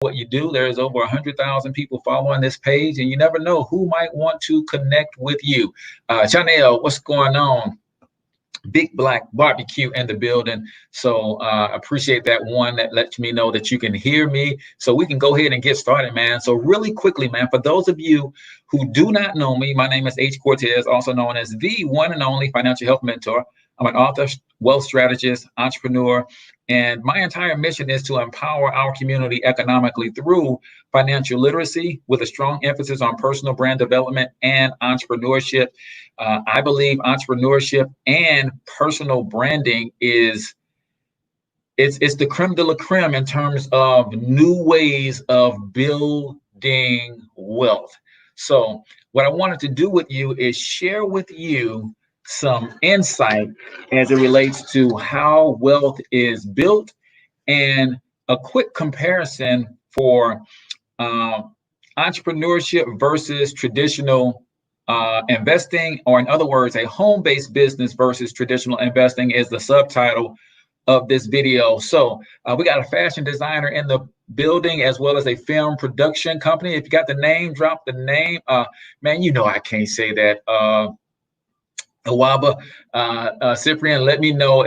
what you do. There's over 100,000 people following this page, and you never know who might want to connect with you. Chanel, what's going on? Big Black Barbecue in the building. So appreciate that one that lets me know that you can hear me. So we can go ahead and get started, man. So really quickly, man, for those of you who do not know me, my name is H. Cortez, also known as the one and only financial health mentor. I'm an author, wealth strategist, entrepreneur, and my entire mission is to empower our community economically through financial literacy with a strong emphasis on personal brand development and entrepreneurship. I believe entrepreneurship and personal branding it's the creme de la creme in terms of new ways of building wealth. So what I wanted to do with you is share with you some insight as it relates to how wealth is built and a quick comparison for entrepreneurship versus traditional investing, or in other words, a home-based business versus traditional investing is the subtitle of this video. So we got a fashion designer in the building as well as a film production company. If you got the name, drop the name. Man, you know I can't say that. Awaba, Cyprian, let me know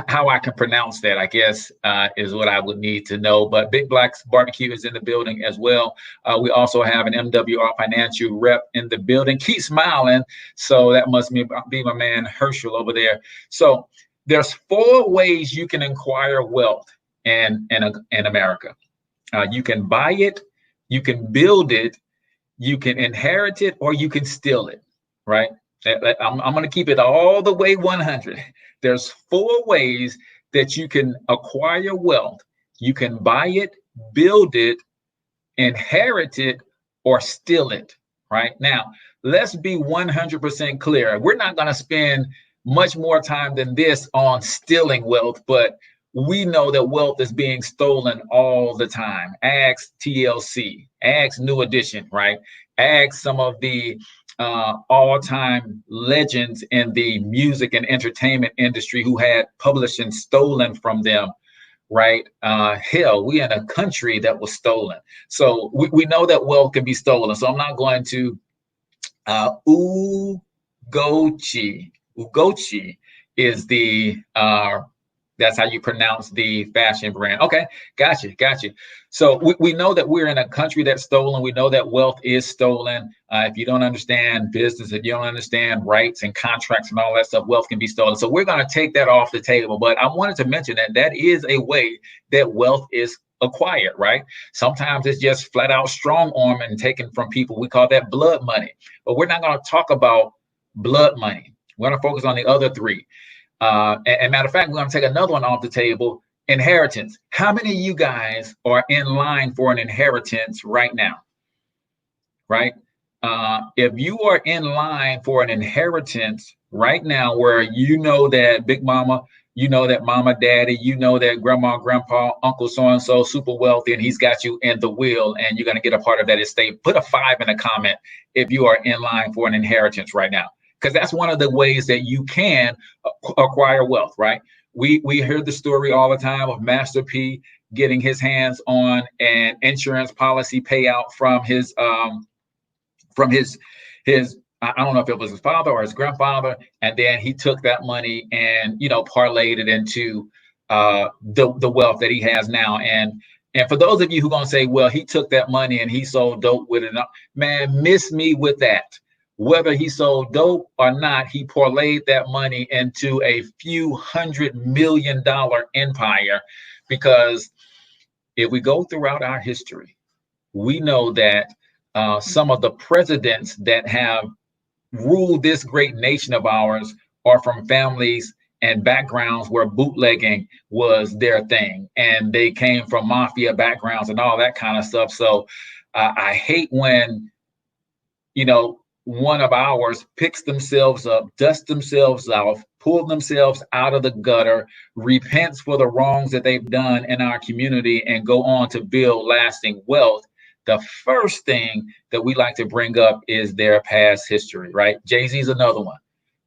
how I can pronounce that, I guess, is what I would need to know. But Big Black's Barbecue is in the building as well. We also have an MWR Financial rep in the building. Keep smiling. So that must be my man Herschel over there. So there's 4 ways you can acquire wealth in America. You can buy it, you can build it, you can inherit it, or you can steal it, right? I'm going to keep it all the way 100. There's 4 ways that you can acquire wealth. You can buy it, build it, inherit it, or steal it, right? Now, let's be 100% clear. We're not going to spend much more time than this on stealing wealth, but we know that wealth is being stolen all the time. Ask TLC, ask New Edition, right? Ask some of the all-time legends in the music and entertainment industry who had publishing stolen from them, right? Hell, we in a country that was stolen. So we know that wealth can be stolen. So I'm not going to Ugochi is the that's how you pronounce the fashion brand. Okay, got you. So we know that we're in a country that's stolen. We know that wealth is stolen. If you don't understand business, if you don't understand rights and contracts and all that stuff, wealth can be stolen. So we're going to take that off the table. But I wanted to mention that is a way that wealth is acquired, right? Sometimes it's just flat out strong arm and taken from people. We call that blood money. But we're not going to talk about blood money. We're going to focus on the other 3. And matter of fact, we're going to take another one off the table, inheritance. How many of you guys are in line for an inheritance right now? Right? If you are in line for an inheritance right now, where you know that Big Mama, you know that Mama, Daddy, you know that Grandma, Grandpa, Uncle so-and-so super wealthy, and he's got you in the will, and you're going to get a part of that estate. Put a 5 in the comment if you are in line for an inheritance right now. Because that's one of the ways that you can acquire wealth, right? We hear the story all the time of Master P getting his hands on an insurance policy payout from his I don't know if it was his father or his grandfather, and then he took that money and parlayed it into the wealth that he has now. And for those of you who are gonna say, well, he took that money and he sold dope with it, man, miss me with that. Whether he sold dope or not, he parlayed that money into a few $100 million empire. Because if we go throughout our history, we know that some of the presidents that have ruled this great nation of ours are from families and backgrounds where bootlegging was their thing, and they came from mafia backgrounds and all that kind of stuff. So I hate when one of ours picks themselves up, dust themselves off, pull themselves out of the gutter, repents for the wrongs that they've done in our community, and go on to build lasting wealth. The first thing that we like to bring up is their past history, right? Jay-Z's another one.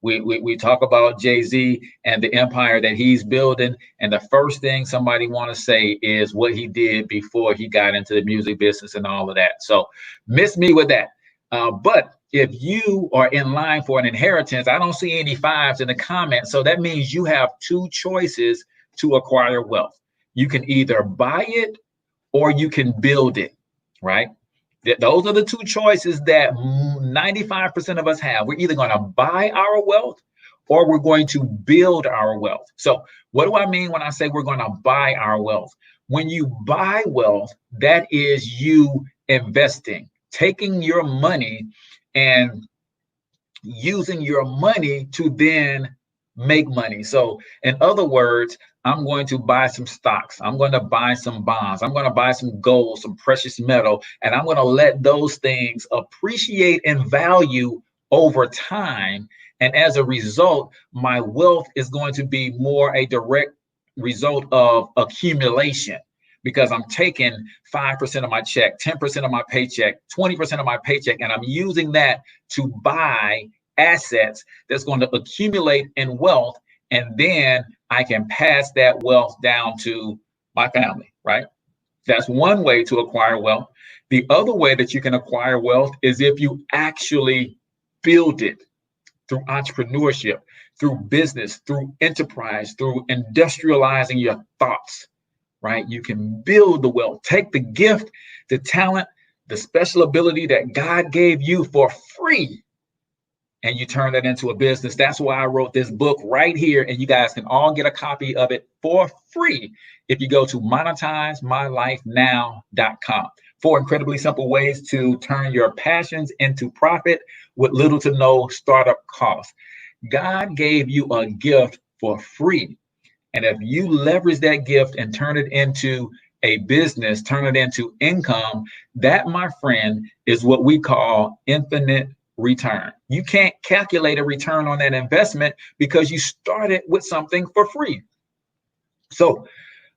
We talk about Jay-Z and the empire that he's building, and the first thing somebody want to say is what he did before he got into the music business and all of that. So miss me with that. But if you are in line for an inheritance, I don't see any fives in the comments. So that means you have two choices to acquire wealth. You can either buy it or you can build it, right? Those are the two choices that 95% of us have. We're either going to buy our wealth or we're going to build our wealth. So what do I mean when I say we're going to buy our wealth? When you buy wealth, that is you investing, taking your money and using your money to then make money. So in other words, I'm going to buy some stocks. I'm going to buy some bonds. I'm going to buy some gold, some precious metal, and I'm going to let those things appreciate in value over time. And as a result, my wealth is going to be more a direct result of accumulation, because I'm taking 5% of my check, 10% of my paycheck, 20% of my paycheck, and I'm using that to buy assets that's going to accumulate in wealth. And then I can pass that wealth down to my family, right? That's one way to acquire wealth. The other way that you can acquire wealth is if you actually build it through entrepreneurship, through business, through enterprise, through industrializing your thoughts, right? You can build the wealth, take the gift, the talent, the special ability that God gave you for free, and you turn that into a business. That's why I wrote this book right here, and you guys can all get a copy of it for free if you go to monetizemylifenow.com. 4 incredibly simple ways to turn your passions into profit with little to no startup cost. God gave you a gift for free. And if you leverage that gift and turn it into a business, turn it into income, that, my friend, is what we call infinite return. You can't calculate a return on that investment because you started with something for free. So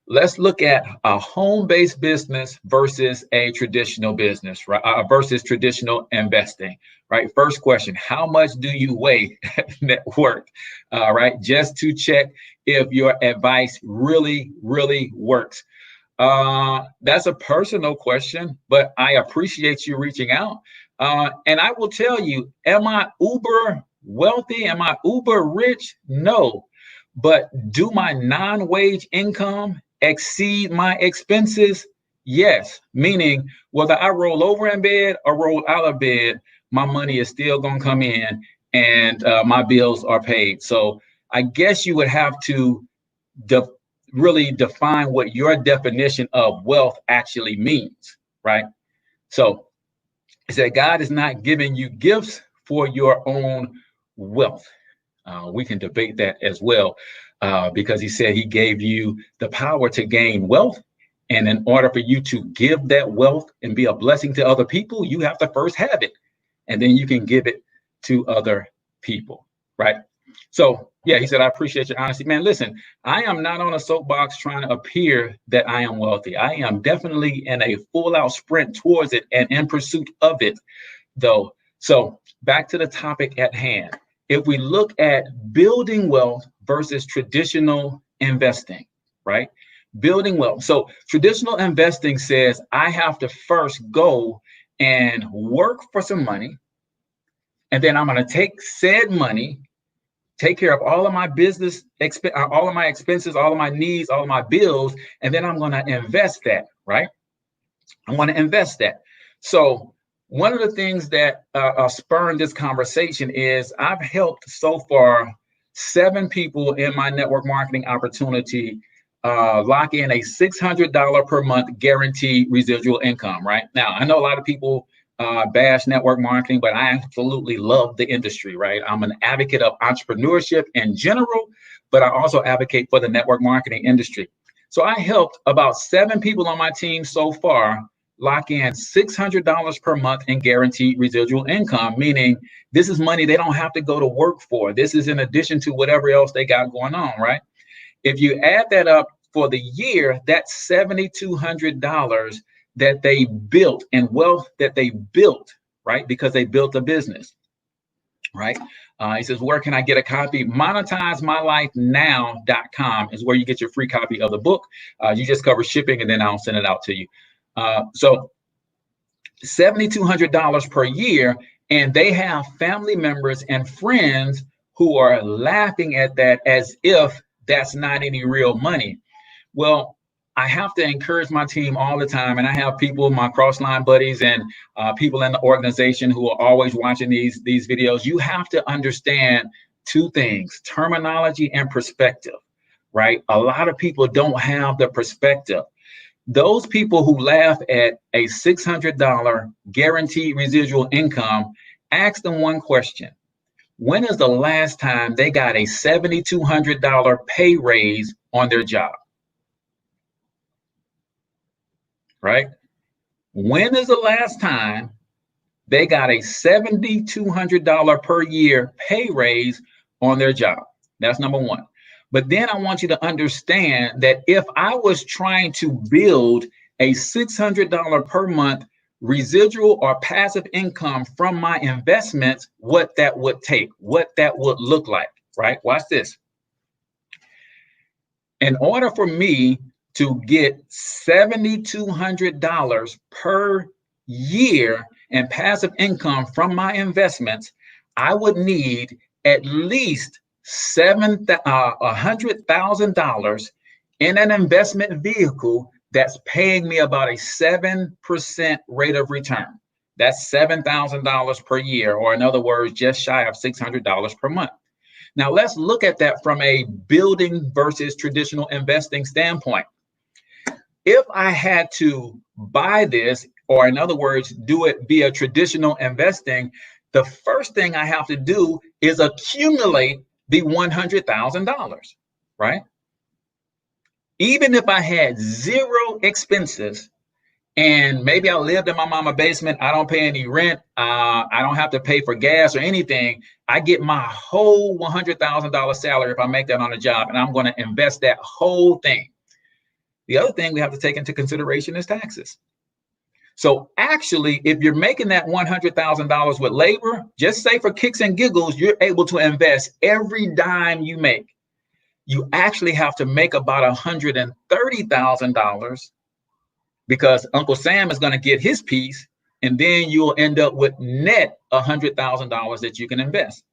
let's look at a home-based business versus a traditional business, right? Versus traditional investing, right? First question, how much do you weigh at net worth, right? Just to check if your advice really, really works. That's a personal question, but I appreciate you reaching out. And I will tell you, am I uber wealthy? Am I uber rich? No. But do my non-wage income exceed my expenses? Yes. Meaning, whether I roll over in bed or roll out of bed, my money is still going to come in and my bills are paid. So I guess you would have to really define what your definition of wealth actually means, right? So it said God is not giving you gifts for your own wealth. We can debate that as well, because he said he gave you the power to gain wealth. And in order for you to give that wealth and be a blessing to other people, you have to first have it. And then you can give it to other people, right? So, yeah, he said, I appreciate your honesty. Man, listen, I am not on a soapbox trying to appear that I am wealthy. I am definitely in a full out sprint towards it and in pursuit of it, though. So back to the topic at hand. If we look at building wealth versus traditional investing, right? Building wealth. So traditional investing says I have to first go and work for some money, and then I'm going to take said money, take care of all of my business, all of my expenses, all of my needs, all of my bills, and then I'm going to invest that, right? I want to invest that. So one of the things that spurred this conversation is I've helped so far 7 people in my network marketing opportunity lock in a $600 per month guaranteed residual income, right? Now, I know a lot of people bash network marketing, but I absolutely love the industry, right? I'm an advocate of entrepreneurship in general, but I also advocate for the network marketing industry. So I helped about 7 people on my team so far lock in $600 per month in guaranteed residual income, meaning this is money they don't have to go to work for. This is in addition to whatever else they got going on, right? If you add that up for the year, that's $7,200 that they built and wealth that they built, right? Because they built a business, right? He says, where can I get a copy? MonetizeMyLifeNow.com is where you get your free copy of the book. You just cover shipping, and then I'll send it out to you. So $7,200 per year, and they have family members and friends who are laughing at that as if that's not any real money. Well, I have to encourage my team all the time, and I have people, my cross-line buddies, and people in the organization who are always watching these videos. You have to understand two things: terminology and perspective, right? A lot of people don't have the perspective. Those people who laugh at a $600 guaranteed residual income, ask them one question: when is the last time they got a $7,200 pay raise on their job? Right? When is the last time they got a $7,200 per year pay raise on their job? That's number one. But then I want you to understand that if I was trying to build a $600 per month residual or passive income from my investments, what that would take, what that would look like, right? Watch this. In order for me to get $7,200 per year in passive income from my investments, I would need at least $100,000 in an investment vehicle that's paying me about a 7% rate of return. That's $7,000 per year, or in other words, just shy of $600 per month. Now let's look at that from a building versus traditional investing standpoint. If I had to buy this, or in other words, do it via traditional investing, the first thing I have to do is accumulate the $100,000, right? Even if I had zero expenses, and maybe I lived in my mama's basement, I don't pay any rent, I don't have to pay for gas or anything, I get my whole $100,000 salary if I make that on a job, and I'm going to invest that whole thing. The other thing we have to take into consideration is taxes. So actually, if you're making that $100,000 with labor, just say for kicks and giggles, you're able to invest every dime you make. You actually have to make about $130,000 because Uncle Sam is going to get his piece, and then you'll end up with net $100,000 that you can invest.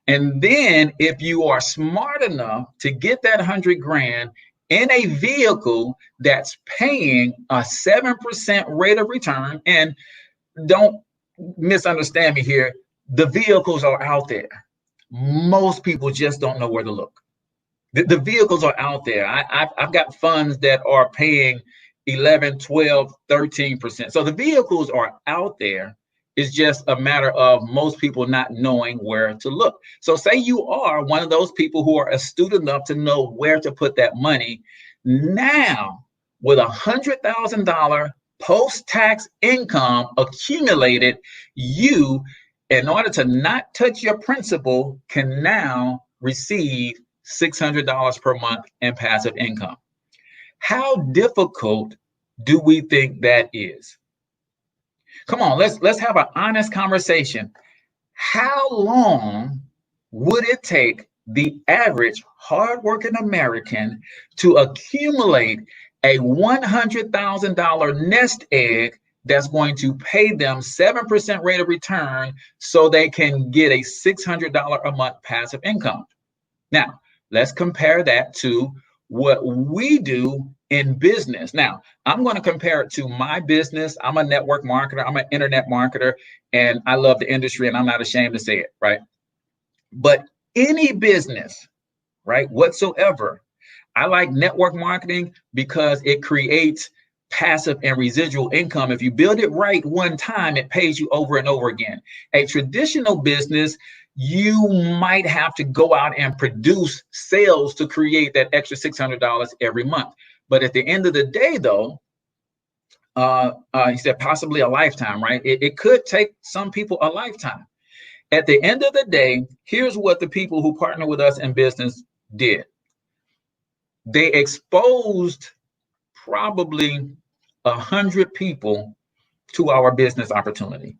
And then if you are smart enough to get that 100 grand in a vehicle that's paying a 7% rate of return, and don't misunderstand me here, the vehicles are out there. Most people just don't know where to look. The vehicles are out there. I've got funds that are paying 11, 12, 13%. So the vehicles are out there. It's just a matter of most people not knowing where to look. So say you are one of those people who are astute enough to know where to put that money. Now, with $100,000 post-tax income accumulated, you, in order to not touch your principal, can now receive $600 per month in passive income. How difficult do we think that is? Come on, let's have an honest conversation. How long would it take the average hardworking American to accumulate a $100,000 nest egg that's going to pay them 7% rate of return so they can get a $600 a month passive income? Now, let's compare that to what we do in business. Now, I'm going to compare it to my business. I'm a network marketer. I'm an internet marketer, and I love the industry, and I'm not ashamed to say it, right? But any business, right, whatsoever, I like network marketing because it creates passive and residual income. If you build it right one time, it pays you over and over again. A traditional business, you might have to go out and produce sales to create that extra $600 every month. But at the end of the day, though, he said possibly a lifetime, right? It could take some people a lifetime. At the end of the day, here's what the people who partner with us in business did. They exposed probably 100 people to our business opportunity.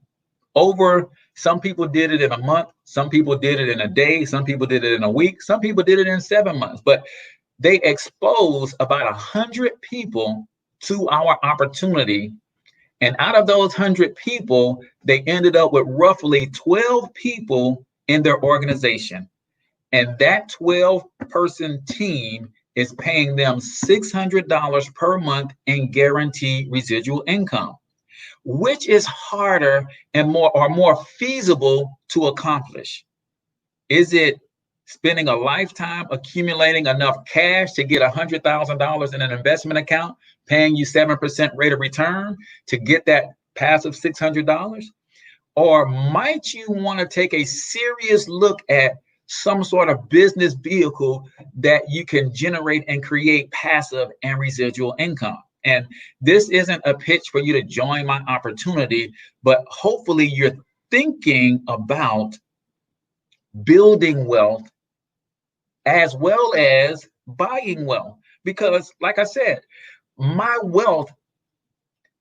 Some people did it in a month, some people did it in a day, some people did it in a week, some people did it in 7 months, but they exposed about 100 people to our opportunity. And out of those 100 people, they ended up with roughly 12 people in their organization. And that 12-person team is paying them $600 per month in guaranteed residual income. Which is harder and more feasible to accomplish? Is it spending a lifetime accumulating enough cash to get $100,000 in an investment account, paying you 7% rate of return to get that passive $600? Or might you want to take a serious look at some sort of business vehicle that you can generate and create passive and residual income? And this isn't a pitch for you to join my opportunity, but hopefully you're thinking about building wealth as well as buying wealth. Because like I said, my wealth,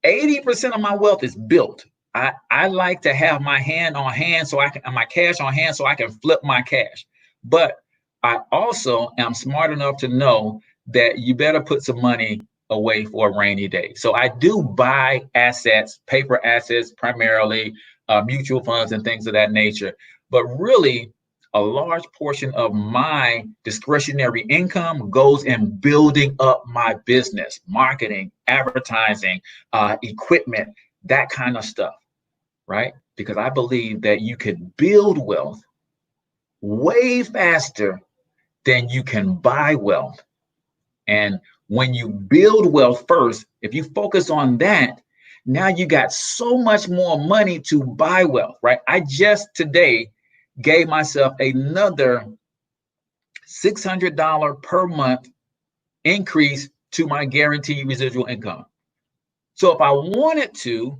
80% of my wealth is built. I like to have my hand on hand so my cash on hand so I can flip my cash. But I also am smart enough to know that you better put some money away for a rainy day. So I do buy assets, paper assets, primarily mutual funds and things of that nature. But really, a large portion of my discretionary income goes in building up my business, marketing, advertising, equipment, that kind of stuff, right? Because I believe that you could build wealth way faster than you can buy wealth. And when you build wealth first, if you focus on that, now you got so much more money to buy wealth, right? I just today gave myself another $600 per month increase to my guaranteed residual income. So if I wanted to,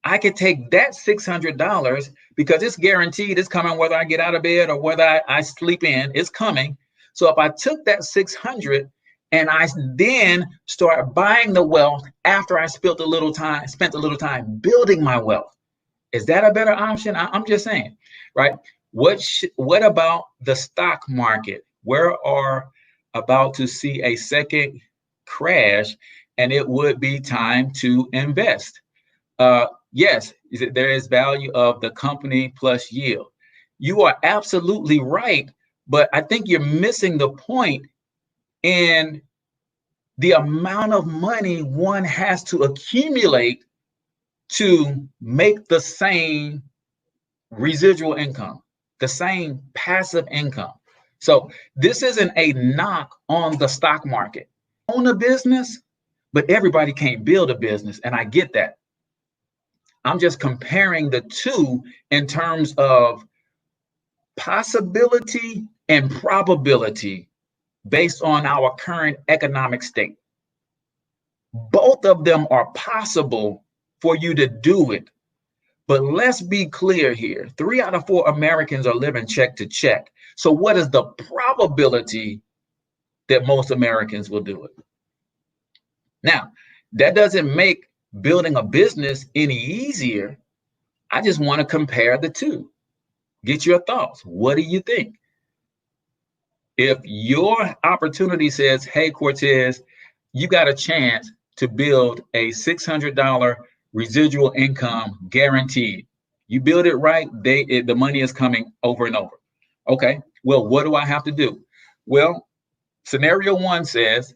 I could take that $600 because it's guaranteed, it's coming whether I get out of bed or whether I sleep in, it's coming. So if I took that 600 and I then start buying the wealth after I spent a little time building my wealth, is that a better option? I'm just saying, right? What about the stock market? We are about to see a second crash, and it would be time to invest. Yes, there is value of the company plus yield. You are absolutely right, but I think you're missing the point in the amount of money one has to accumulate to make the same residual income, the same passive income. So this isn't a knock on the stock market. Own a business, but everybody can't build a business, and I get that. I'm just comparing the two in terms of possibility and probability based on our current economic state. Both of them are possible for you to do it. But let's be clear here. 3 out of 4 Americans are living check to check. So what is the probability that most Americans will do it? Now, that doesn't make building a business any easier. I just want to compare the two. Get your thoughts. What do you think? If your opportunity says, hey, Cortez, you got a chance to build a $600 residual income guaranteed. You build it right, the money is coming over and over. Okay, well, what do I have to do? Well, scenario 1 says,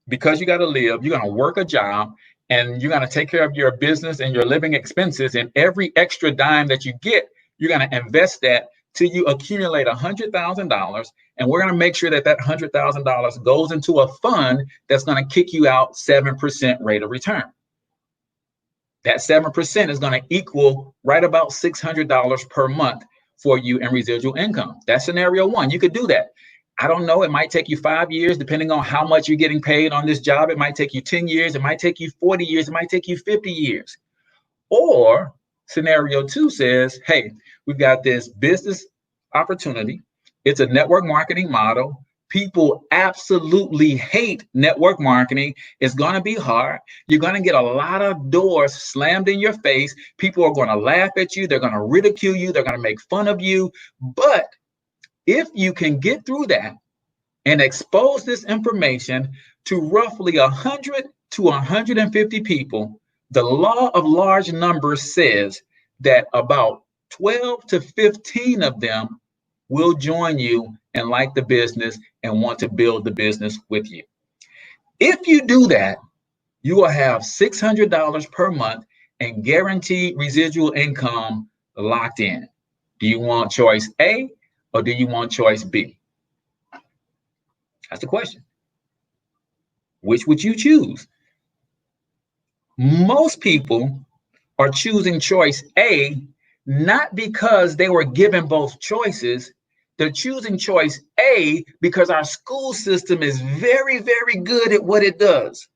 because you got to live, you're going to work a job and you're going to take care of your business and your living expenses, and every extra dime that you get, you're going to invest that till you accumulate $100,000, and we're going to make sure that that $100,000 goes into a fund that's going to kick you out 7% rate of return. That 7% is going to equal right about $600 per month for you in residual income. That's scenario 1. You could do that. I don't know. It might take you 5 years, depending on how much you're getting paid on this job. It might take you 10 years. It might take you 40 years. It might take you 50 years. Or scenario 2 says, hey, we've got this business opportunity. It's a network marketing model. People absolutely hate network marketing. It's going to be hard. You're going to get a lot of doors slammed in your face. People are going to laugh at you. They're going to ridicule you. They're going to make fun of you. But if you can get through that and expose this information to roughly 100 to 150 people, the law of large numbers says that about 12 to 15 of them will join you and like the business and want to build the business with you. If you do that, you will have $600 per month and guaranteed residual income locked in. Do you want choice A or do you want choice B? That's the question. Which would you choose? Most people are choosing choice A, not because they were given both choices. They're choosing choice A because our school system is very, very good at what it does.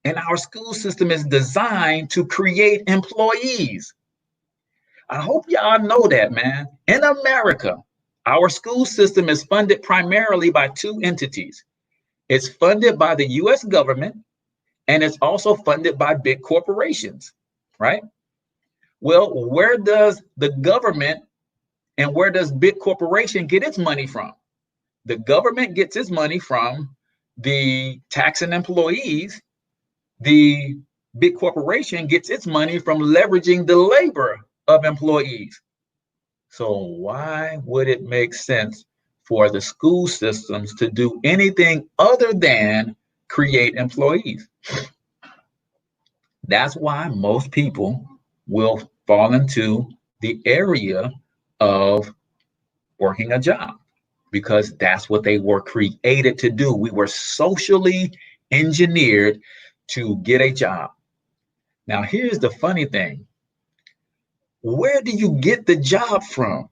And our school system is designed to create employees. I hope y'all know that, man. In America, our school system is funded primarily by two entities. It's funded by the US government, and it's also funded by big corporations, right? Well, where does the government and where does big corporation get its money from? The government gets its money from the taxing employees. The big corporation gets its money from leveraging the labor of employees. So why would it make sense for the school systems to do anything other than create employees? That's why most people will fall into the area of working a job, because that's what they were created to do. We were socially engineered to get a job. Now, here's the funny thing. Where do you get the job from?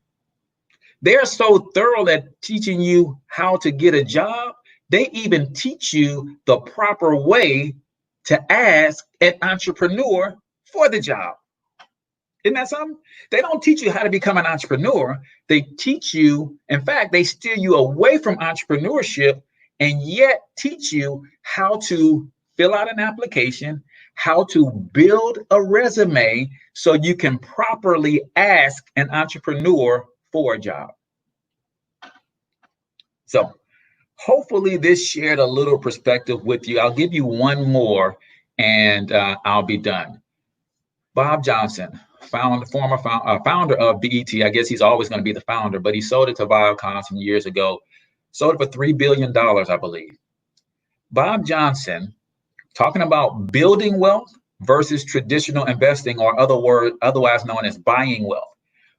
They're so thorough at teaching you how to get a job. They even teach you the proper way to ask an entrepreneur for the job. Isn't that something? They don't teach you how to become an entrepreneur. They teach you, in fact, they steer you away from entrepreneurship and yet teach you how to fill out an application, how to build a resume so you can properly ask an entrepreneur for a job. So hopefully this shared a little perspective with you. I'll give you one more and I'll be done. Bob Johnson, former founder of BET. I guess he's always going to be the founder, but he sold it to Viacom some years ago. Sold it for $3 billion, I believe. Bob Johnson, talking about building wealth versus traditional investing, or otherwise known as buying wealth.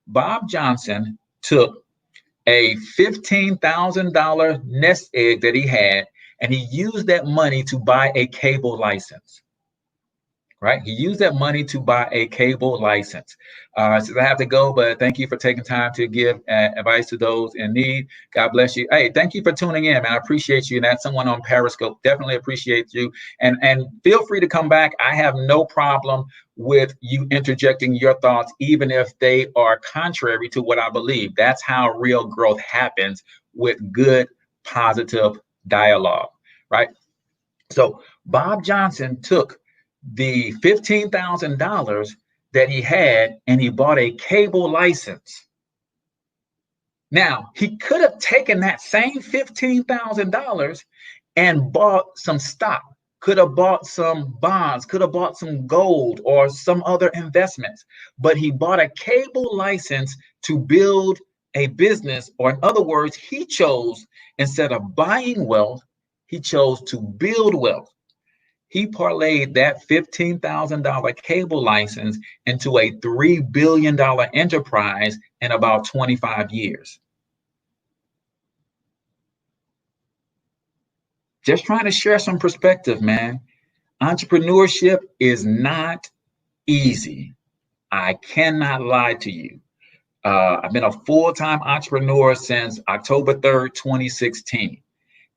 Bob Johnson took a $15,000 nest egg that he had, and he used that money to buy a cable license. Right? He used that money to buy a cable license. So I have to go, but thank you for taking time to give advice to those in need. God bless you. Hey, thank you for tuning in, man. I appreciate you. And that's someone on Periscope. Definitely appreciate you. And feel free to come back. I have no problem with you interjecting your thoughts, even if they are contrary to what I believe. That's how real growth happens, with good, positive dialogue, right? So Bob Johnson took the $15,000 that he had and he bought a cable license. Now, he could have taken that same $15,000 and bought some stock, could have bought some bonds, could have bought some gold or some other investments, but he bought a cable license to build a business, or in other words, he chose, instead of buying wealth, he chose to build wealth. He parlayed that $15,000 cable license into a $3 billion enterprise in about 25 years. Just trying to share some perspective, man. Entrepreneurship is not easy. I cannot lie to you. I've been a full-time entrepreneur since October 3rd, 2016.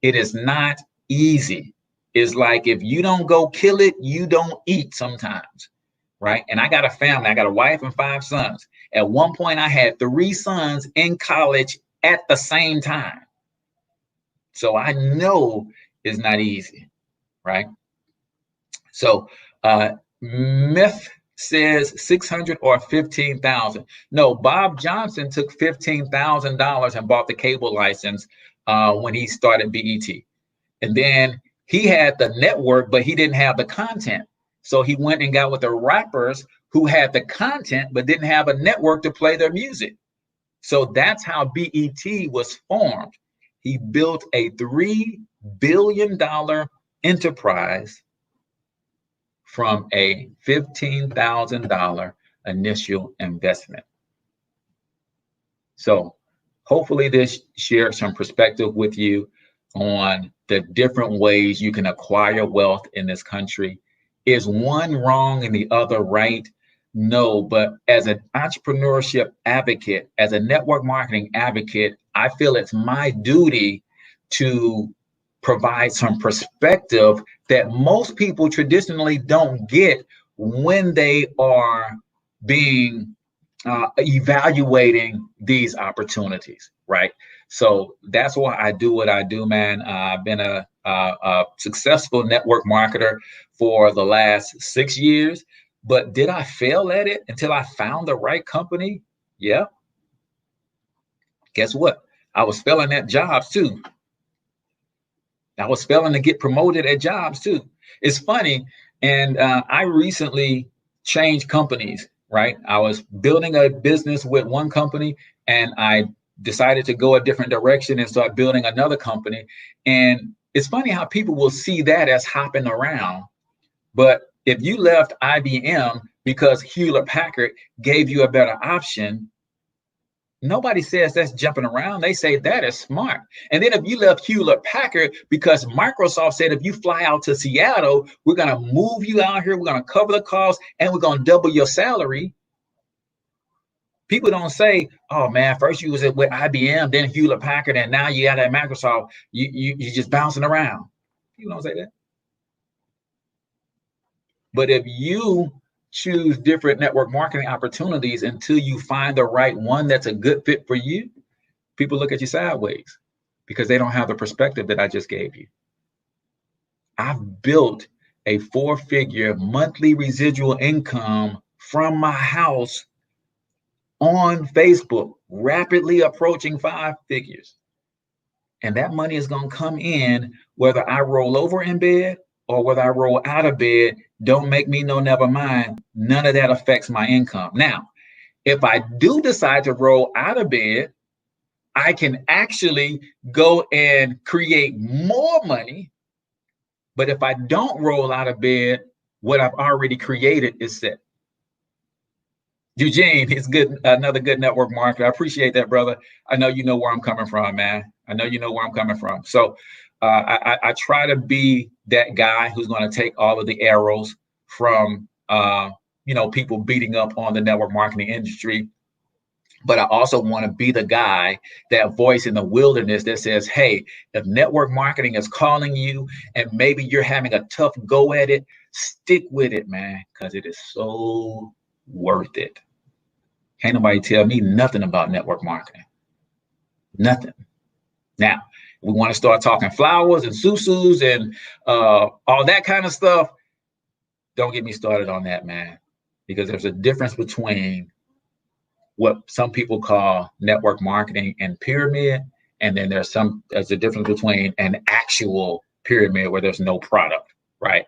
It is not easy. It's like, if you don't go kill it, you don't eat sometimes, right? And I got a family. I got a wife and 5 sons. At one point, I had 3 sons in college at the same time. So I know it's not easy, right? So myth says 600 or 15,000. No, Bob Johnson took $15,000 and bought the cable license when he started BET. And then he had the network, but he didn't have the content. So he went and got with the rappers who had the content, but didn't have a network to play their music. So that's how BET was formed. He built a $3 billion enterprise from a $15,000 initial investment. So hopefully this shares some perspective with you on the different ways you can acquire wealth in this country. Is one wrong and the other right? No, but as an entrepreneurship advocate, as a network marketing advocate, I feel it's my duty to provide some perspective that most people traditionally don't get when they are being evaluating these opportunities, right? So that's why I do what I do, man. I've been a successful network marketer for the last 6 years, but did I fail at it until I found the right company? Yeah. Guess what? I was failing at jobs too. I was failing to get promoted at jobs too. It's funny, and I recently changed companies, right? I was building a business with one company, and I decided to go a different direction and start building another company. And it's funny how people will see that as hopping around. But if you left IBM because Hewlett Packard gave you a better option, nobody says that's jumping around. They say that is smart. And then if you left Hewlett Packard because Microsoft said, if you fly out to Seattle, we're going to move you out here, we're going to cover the cost, and we're going to double your salary. People don't say, oh man, first you was with IBM, then Hewlett Packard, and now you got at Microsoft. You're just bouncing around. People don't say that. But if you choose different network marketing opportunities until you find the right one that's a good fit for you, people look at you sideways because they don't have the perspective that I just gave you. I've built a 4-figure monthly residual income from my house on Facebook, rapidly approaching 5 figures. And that money is going to come in whether I roll over in bed or whether I roll out of bed. Don't make me know, never mind. None of that affects my income. Now, if I do decide to roll out of bed, I can actually go and create more money. But if I don't roll out of bed, what I've already created is set. Eugene, he's good. Another good network marketer. I appreciate that, brother. I know you know where I'm coming from, man. I know you know where I'm coming from. So I try to be that guy who's going to take all of the arrows from people beating up on the network marketing industry. But I also want to be the guy, that voice in the wilderness that says, hey, if network marketing is calling you and maybe you're having a tough go at it, stick with it, man, because it is so worth it. Can't nobody tell me nothing about network marketing. Nothing. Now, we want to start talking flowers and susus and all that kind of stuff. Don't get me started on that, man, because there's a difference between what some people call network marketing and pyramid, and then there's a difference between an actual pyramid where there's no product, right?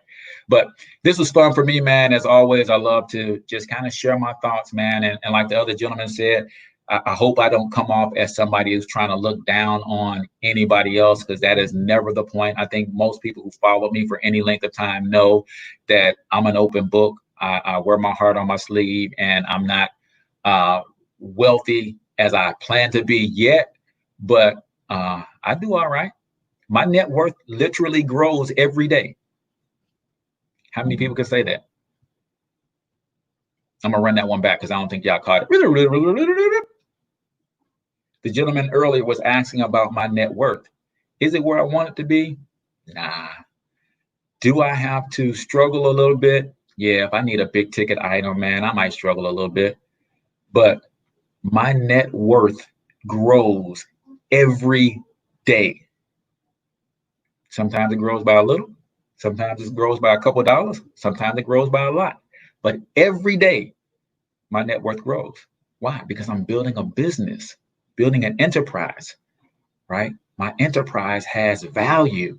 But this was fun for me, man. As always, I love to just kind of share my thoughts, man. And like the other gentleman said, I hope I don't come off as somebody who's trying to look down on anybody else, because that is never the point. I think most people who follow me for any length of time know that I'm an open book. I wear my heart on my sleeve, and I'm not wealthy as I plan to be yet, but I do all right. My net worth literally grows every day. How many people can say that? I'm gonna run that one back because I don't think y'all caught it. The gentleman earlier was asking about my net worth. Is it where I want it to be? Nah. Do I have to struggle a little bit? Yeah, if I need a big ticket item, man, I might struggle a little bit. But my net worth grows every day. Sometimes it grows by a little. Sometimes it grows by a couple of dollars. Sometimes it grows by a lot. But every day, my net worth grows. Why? Because I'm building a business, building an enterprise, right? My enterprise has value.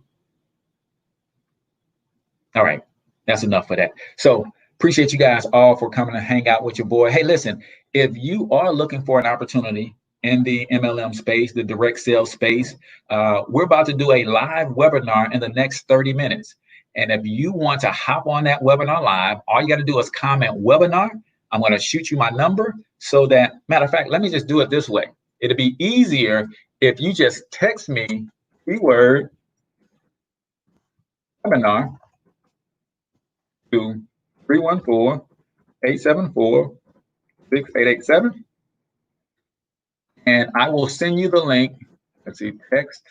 All right, that's enough for that. So appreciate you guys all for coming to hang out with your boy. Hey, listen, if you are looking for an opportunity in the MLM space, the direct sales space, we're about to do a live webinar in the next 30 minutes. And if you want to hop on that webinar live, all you got to do is comment webinar. I'm going to shoot you my number so that, matter of fact, let me just do it this way. It'll be easier if you just text me keyword webinar to 314-874-6887. And I will send you the link. Let's see, text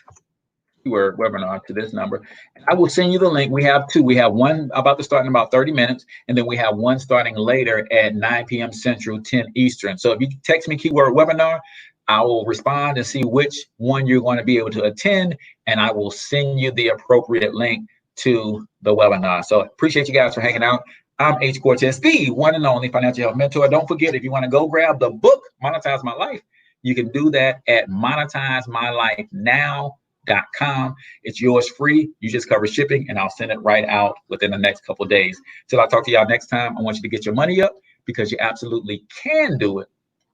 keyword webinar to this number. And I will send you the link. We have two. We have one about to start in about 30 minutes, and then we have one starting later at 9 p.m. Central, 10 Eastern. So if you text me keyword webinar, I will respond and see which one you're going to be able to attend, and I will send you the appropriate link to the webinar. So appreciate you guys for hanging out. I'm H. Cortez, the one and only financial health mentor. Don't forget, if you want to go grab the book, Monetize My Life, you can do that at monetizemylifenow.com. It's yours free. You just cover shipping, and I'll send it right out within the next couple of days. Till I talk to y'all next time, I want you to get your money up because you absolutely can do it.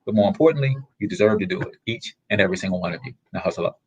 But more importantly, you deserve to do it, each and every single one of you. Now hustle up.